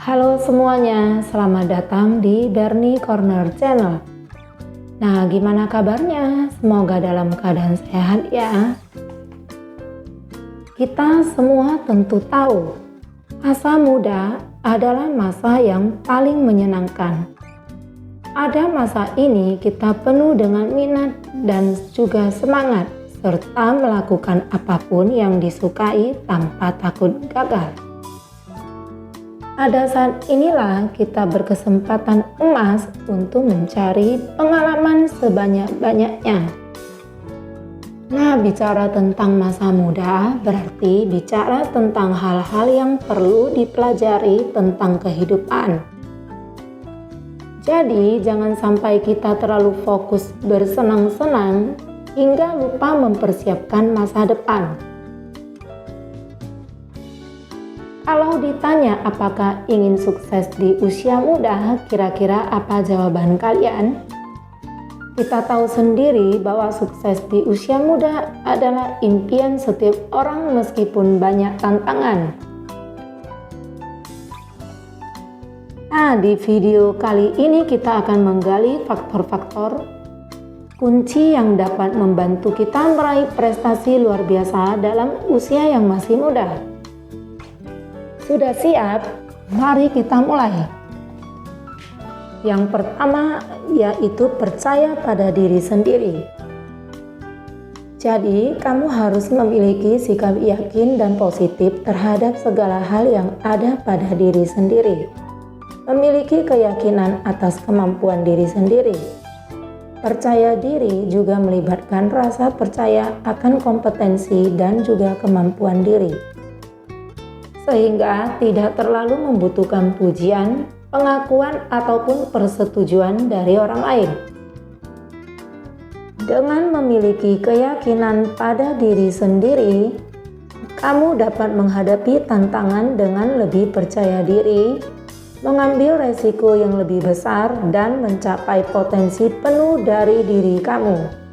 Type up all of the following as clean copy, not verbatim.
Halo semuanya, selamat datang di Bernie Corner Channel. Nah, gimana kabarnya? Semoga dalam keadaan sehat ya. Kita semua tentu tahu, masa muda adalah masa yang paling menyenangkan. Pada masa ini kita penuh dengan minat dan juga semangat, serta melakukan apapun yang disukai tanpa takut gagal. Pada saat inilah kita berkesempatan emas untuk mencari pengalaman sebanyak-banyaknya. Nah, bicara tentang masa muda berarti bicara tentang hal-hal yang perlu dipelajari tentang kehidupan. Jadi, jangan sampai kita terlalu fokus bersenang-senang hingga lupa mempersiapkan masa depan. Kalau ditanya apakah ingin sukses di usia muda, kira-kira apa jawaban kalian? Kita tahu sendiri bahwa sukses di usia muda adalah impian setiap orang meskipun banyak tantangan. Nah, di video kali ini kita akan menggali faktor-faktor kunci yang dapat membantu kita meraih prestasi luar biasa dalam usia yang masih muda. Sudah siap? Mari kita mulai. Yang pertama yaitu percaya pada diri sendiri. Jadi, kamu harus memiliki sikap yakin dan positif terhadap segala hal yang ada pada diri sendiri. Memiliki keyakinan atas kemampuan diri sendiri. Percaya diri juga melibatkan rasa percaya akan kompetensi dan juga kemampuan diri, sehingga tidak terlalu membutuhkan pujian, pengakuan, ataupun persetujuan dari orang lain. Dengan memiliki keyakinan pada diri sendiri, kamu dapat menghadapi tantangan dengan lebih percaya diri, mengambil resiko yang lebih besar, dan mencapai potensi penuh dari diri kamu.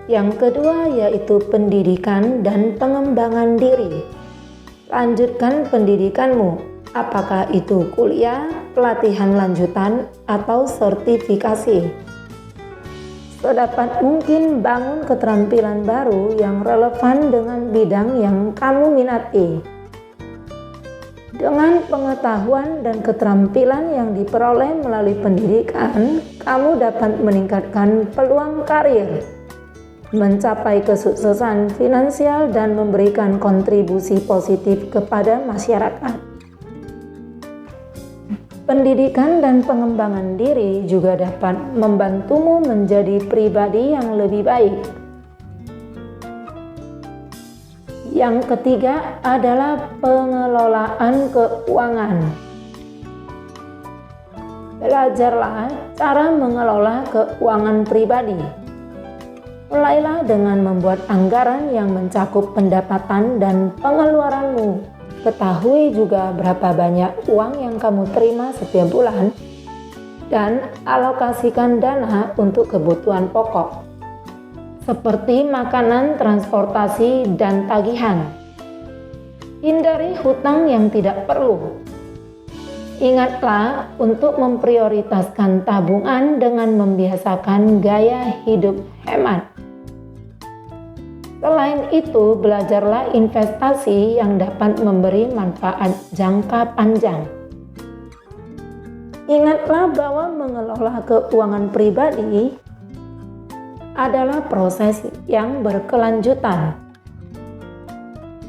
Yang kedua yaitu pendidikan dan pengembangan diri. Lanjutkan pendidikanmu, apakah itu kuliah, pelatihan lanjutan, atau sertifikasi. Sedapat mungkin bangun keterampilan baru yang relevan dengan bidang yang kamu minati. Dengan pengetahuan dan keterampilan yang diperoleh melalui pendidikan, kamu dapat meningkatkan peluang karir, mencapai kesuksesan finansial, dan memberikan kontribusi positif kepada masyarakat. Pendidikan dan pengembangan diri juga dapat membantumu menjadi pribadi yang lebih baik. Yang ketiga adalah pengelolaan keuangan. Belajarlah cara mengelola keuangan pribadi. Mulailah dengan membuat anggaran yang mencakup pendapatan dan pengeluaranmu. Ketahui juga berapa banyak uang yang kamu terima setiap bulan dan alokasikan dana untuk kebutuhan pokok seperti makanan, transportasi, dan tagihan. Hindari hutang yang tidak perlu. Ingatlah untuk memprioritaskan tabungan dengan membiasakan gaya hidup hemat. Selain itu, belajarlah investasi yang dapat memberi manfaat jangka panjang. Ingatlah bahwa mengelola keuangan pribadi adalah proses yang berkelanjutan.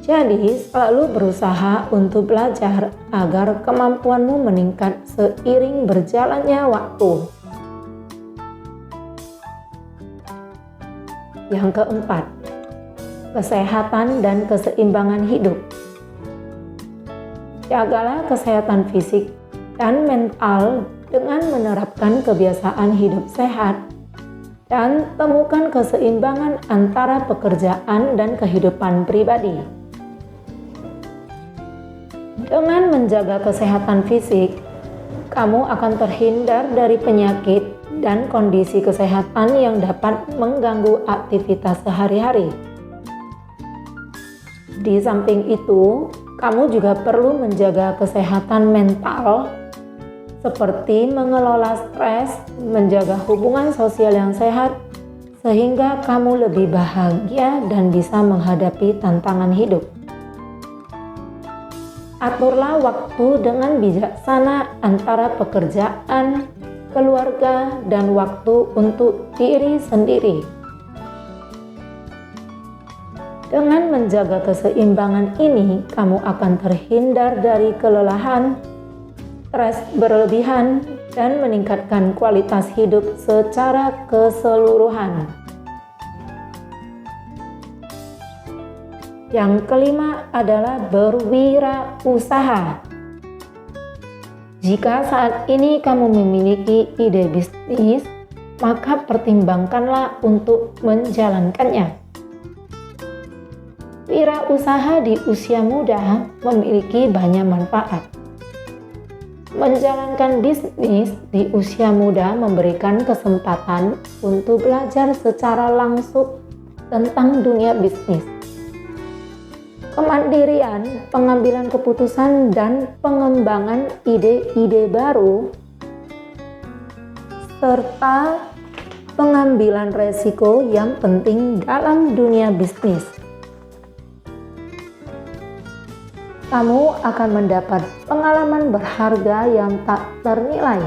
Jadi, selalu berusaha untuk belajar agar kemampuanmu meningkat seiring berjalannya waktu. Yang keempat, kesehatan dan keseimbangan hidup. Jagalah kesehatan fisik dan mental dengan menerapkan kebiasaan hidup sehat dan temukan keseimbangan antara pekerjaan dan kehidupan pribadi. Dengan menjaga kesehatan fisik, kamu akan terhindar dari penyakit dan kondisi kesehatan yang dapat mengganggu aktivitas sehari-hari. Di samping itu, kamu juga perlu menjaga kesehatan mental seperti mengelola stres, menjaga hubungan sosial yang sehat, sehingga kamu lebih bahagia dan bisa menghadapi tantangan hidup. Aturlah waktu dengan bijaksana antara pekerjaan, keluarga, dan waktu untuk diri sendiri. Dengan menjaga keseimbangan ini, kamu akan terhindar dari kelelahan, stres berlebihan, dan meningkatkan kualitas hidup secara keseluruhan. Yang kelima adalah berwirausaha. Jika saat ini kamu memiliki ide bisnis, maka pertimbangkanlah untuk menjalankannya. Wirausaha di usia muda memiliki banyak manfaat. Menjalankan bisnis di usia muda memberikan kesempatan untuk belajar secara langsung tentang dunia bisnis. Kemandirian, pengambilan keputusan, dan pengembangan ide-ide baru, serta pengambilan resiko yang penting dalam dunia bisnis. Kamu akan mendapat pengalaman berharga yang tak ternilai.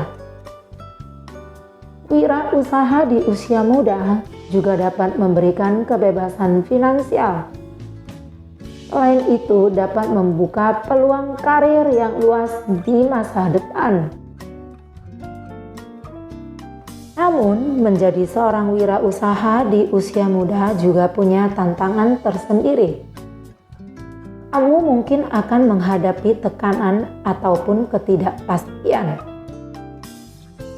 Wirausaha di usia muda juga dapat memberikan kebebasan finansial. Selain itu, dapat membuka peluang karir yang luas di masa depan. Namun, menjadi seorang wirausaha di usia muda juga punya tantangan tersendiri. Kamu mungkin akan menghadapi tekanan ataupun ketidakpastian.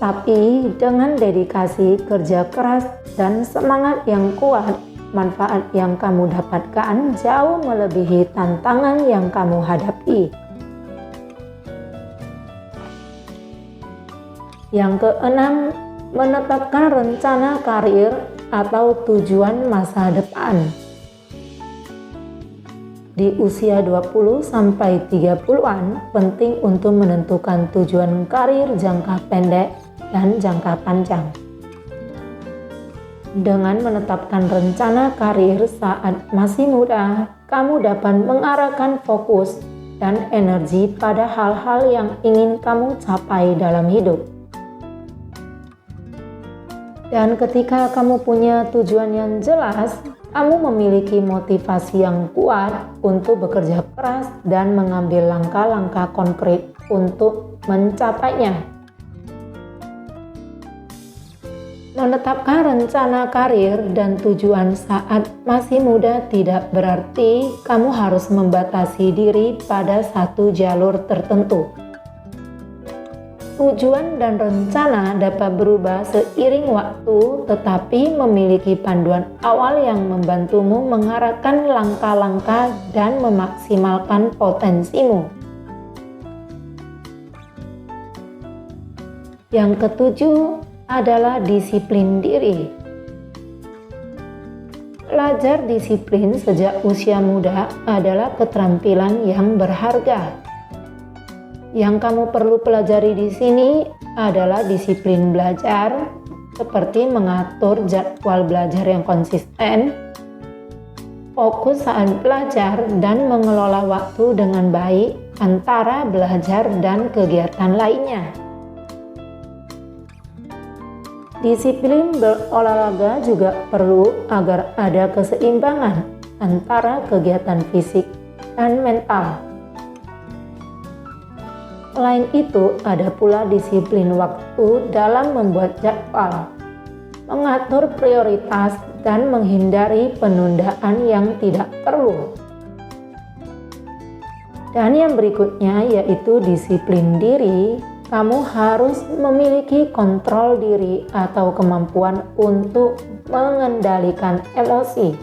Tapi dengan dedikasi, kerja keras, dan semangat yang kuat, manfaat yang kamu dapatkan jauh melebihi tantangan yang kamu hadapi. Yang keenam, menetapkan rencana karir atau tujuan masa depan. Di usia 20-30-an, penting untuk menentukan tujuan karir jangka pendek dan jangka panjang. Dengan menetapkan rencana karir saat masih muda, kamu dapat mengarahkan fokus dan energi pada hal-hal yang ingin kamu capai dalam hidup. Dan ketika kamu punya tujuan yang jelas, kamu memiliki motivasi yang kuat untuk bekerja keras dan mengambil langkah-langkah konkret untuk mencapainya. Menetapkan rencana karir dan tujuan saat masih muda tidak berarti kamu harus membatasi diri pada satu jalur tertentu. Tujuan dan rencana dapat berubah seiring waktu, tetapi memiliki panduan awal yang membantumu mengarahkan langkah-langkah dan memaksimalkan potensimu. Yang ketujuh adalah disiplin diri. Belajar disiplin sejak usia muda adalah keterampilan yang berharga. Yang kamu perlu pelajari di sini adalah disiplin belajar, seperti mengatur jadwal belajar yang konsisten, fokus saat belajar, dan mengelola waktu dengan baik antara belajar dan kegiatan lainnya. Disiplin berolahraga juga perlu agar ada keseimbangan antara kegiatan fisik dan mental. Selain itu, ada pula disiplin waktu dalam membuat jadwal, mengatur prioritas, dan menghindari penundaan yang tidak perlu. Dan yang berikutnya yaitu disiplin diri. Kamu harus memiliki kontrol diri atau kemampuan untuk mengendalikan emosi.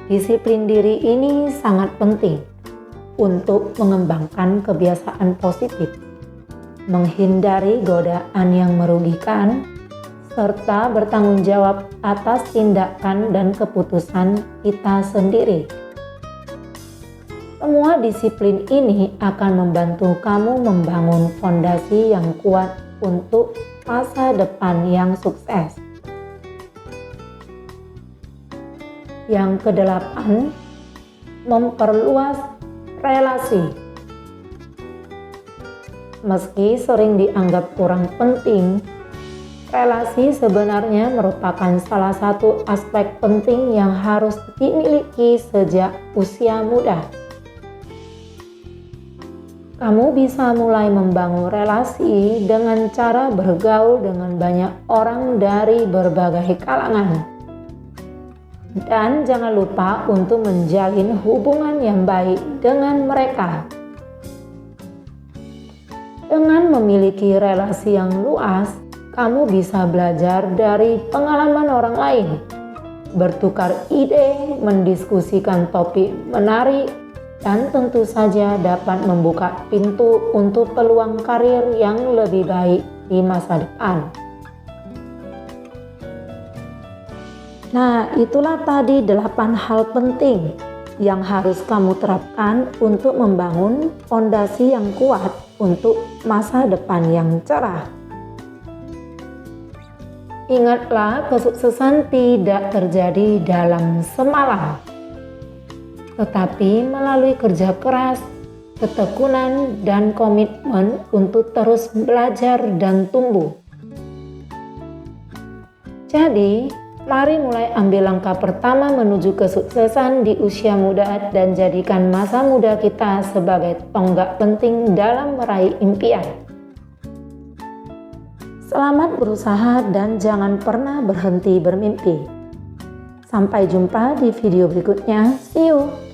Disiplin diri ini sangat penting untuk mengembangkan kebiasaan positif, menghindari godaan yang merugikan, serta bertanggung jawab atas tindakan dan keputusan kita sendiri. Semua disiplin ini akan membantu kamu membangun fondasi yang kuat untuk masa depan yang sukses. Yang kedelapan, memperluas relasi. Meski sering dianggap kurang penting, relasi sebenarnya merupakan salah satu aspek penting yang harus dimiliki sejak usia muda. Kamu bisa mulai membangun relasi dengan cara bergaul dengan banyak orang dari berbagai kalangan. Dan jangan lupa untuk menjalin hubungan yang baik dengan mereka. Dengan memiliki relasi yang luas, kamu bisa belajar dari pengalaman orang lain, bertukar ide, mendiskusikan topik menarik, dan tentu saja dapat membuka pintu untuk peluang karir yang lebih baik di masa depan. Nah, itulah tadi 8 hal penting yang harus kamu terapkan untuk membangun fondasi yang kuat untuk masa depan yang cerah. Ingatlah, kesuksesan tidak terjadi dalam semalam, tetapi melalui kerja keras, ketekunan, dan komitmen untuk terus belajar dan tumbuh. Jadi, mari mulai ambil langkah pertama menuju kesuksesan di usia muda dan jadikan masa muda kita sebagai tonggak penting dalam meraih impian. Selamat berusaha dan jangan pernah berhenti bermimpi. Sampai jumpa di video berikutnya. See you!